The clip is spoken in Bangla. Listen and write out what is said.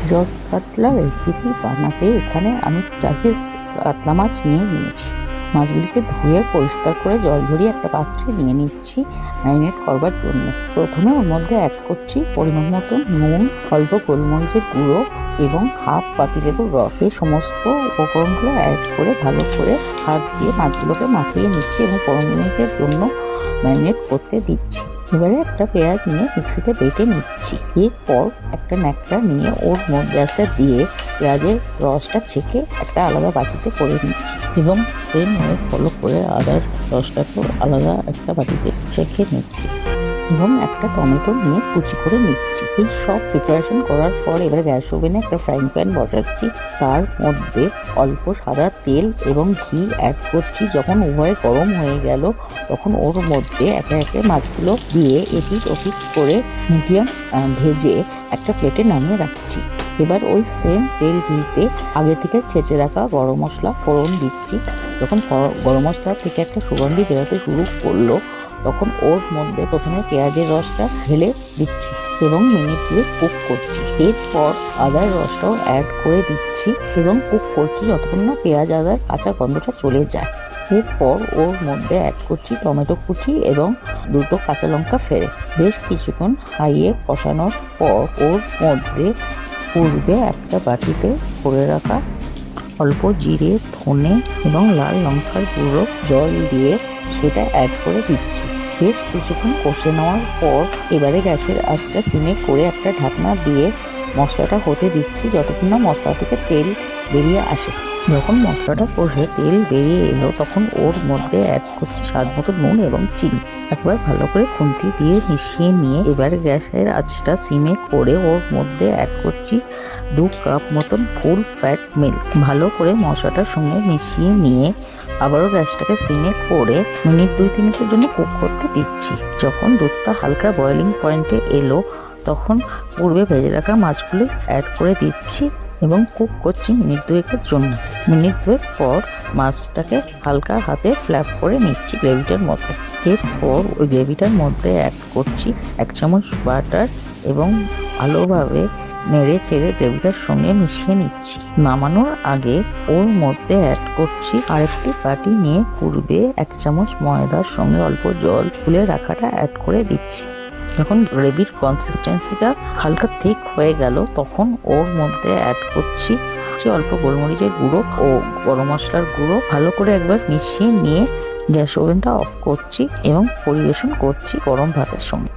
জল কাতলা রেসিপি বানাতে এখানে আমি 4 পিস কাতলা মাছ নিয়ে নিয়েছি। মাছগুলিকে ধুয়ে পরিষ্কার করে জল ঝরিয়ে একটা পাত্রে নিয়ে নিচ্ছি ম্যারিনেট করবার জন্য। প্রথমে ওর মধ্যে অ্যাড করছি পরিমাণ মতো নুন, অল্প গোলমরিচের গুঁড়ো এবং হাফ পাতিলেবুর রস। এই সমস্ত উপকরণগুলো অ্যাড করে ভালো করে হাত দিয়ে মাছগুলোকে মাখিয়ে নিচ্ছি এবং 15 মিনিটের জন্য ম্যারিনেট করতে দিচ্ছি। এবারে একটা পেঁয়াজ নিয়ে মিক্সিতে বেটে নিচ্ছি। এরপর একটা ন্যাকড়া নিয়ে ওর গ্যাসটা দিয়ে পেঁয়াজের রসটা ছেঁকে একটা আলাদা বাটিতে করে নিচ্ছি এবং সেম ওয়ে ফলো করে আদার রসটাকেও আলাদা একটা বাটিতে ছেঁকে নিচ্ছি এবং একটা টমেটো নিয়ে কুচি করে নিচ্ছি। এই সব প্রিপারেশন করার পর এবার গ্যাস ওভেনে একটা ফ্রাইং প্যান বসাচ্ছি। তার মধ্যে অল্প সাদা তেল এবং ঘি অ্যাড করছি। যখন উভয় গরম হয়ে গেল তখন ওর মধ্যে একে একে মাছগুলো দিয়ে এপিট ওপিট করে মিডিয়াম ভেজে একটা প্লেটে নামিয়ে রাখছি। এবার ওই সেম তেল ঘিতে আগে থেকে ছেঁচে রাখা গরম মশলা ফোড়ন দিচ্ছি। যখন গরম মশলা থেকে একটা সুগন্ধি বেরোতে শুরু করলো তখন ওর মধ্যে প্রথমে পেঁয়াজের রসটা ঢেলে দিচ্ছি এবং মিনিট দিয়ে কুক করছি। এরপর আদার রসটাও অ্যাড করে দিচ্ছি এবং কুক করছি যতক্ষণ না পেঁয়াজ আদার কাঁচা গন্ধটা চলে যায়। এরপর ওর মধ্যে অ্যাড করছি টমেটো কুচি এবং 2টো কাঁচা লঙ্কা ফেলে বেশ কিছুক্ষণ হাইয়ে কষানোর পর ওর মধ্যে পূর্বে একটা বাটিতে করে রাখা অল্প জিরে, ধনে এবং লাল লঙ্কার গুঁড়ো জল দিয়ে সেটা অ্যাড করে দিচ্ছি। বেশ কিছুক্ষণ কষে নেওয়ার পর এবারে গ্যাসের আঁচটা সিমে করে একটা ঢাকনা দিয়ে মশলাটা হতে দিচ্ছি যতক্ষণ না মশলা থেকে তেল বেরিয়ে আসে। যখন মশলাটা কষে তেল বেরিয়ে এলো তখন ওর মধ্যে অ্যাড করছি স্বাদ মতো নুন এবং চিনি। একবার ভালো করে খুন্তি দিয়ে মিশিয়ে নিয়ে এবার গ্যাসের আঁচটা সিমে করে ওর মধ্যে অ্যাড করছি 2 কাপ মতন ফুল ফ্যাট মিল্ক। ভালো করে মশলাটার সঙ্গে মিশিয়ে নিয়ে আবারও গ্যাসটাকে সিমে করে মিনিট 2-3 জন্য কুক করতে দিচ্ছি। যখন দুধটা হালকা বয়েলিং পয়েন্টে এলো তখন পূর্বে ভেজে রাখা মাছগুলি অ্যাড করে দিচ্ছি এবং কুক করছি মিনিট 2 জন্য। মিনিট 2 পর মাছটাকে হালকা হাতে ফ্ল্যাপ করে নিচ্ছি গ্রেভিটার মধ্যে। এরপর ওই গ্রেভিটার মধ্যে অ্যাড করছি 1 চামচ বাটার এবং ভালোভাবে নেড়ে চেড়ে গ্রেভিটার সঙ্গে মিশিয়ে নিচ্ছি। নামানোর আগে ওর মধ্যে অ্যাড করছি আরেকটি বাটি নিয়ে পূর্বে 1 চামচ ময়দার সঙ্গে অল্প জল গুলে রাখাটা অ্যাড করে দিচ্ছি। যখন গ্রেভির কনসিস্টেন্সিটা হালকা থিক হয়ে গেল তখন ওর মধ্যে অ্যাড করছি অল্প গোলমরিচের গুঁড়ো ও গরম মশলার গুঁড়ো। ভালো করে একবার মিশিয়ে নিয়ে গ্যাস ওভেনটা অফ করছি এবং পরিবেশন করছি গরম ভাতের সঙ্গে।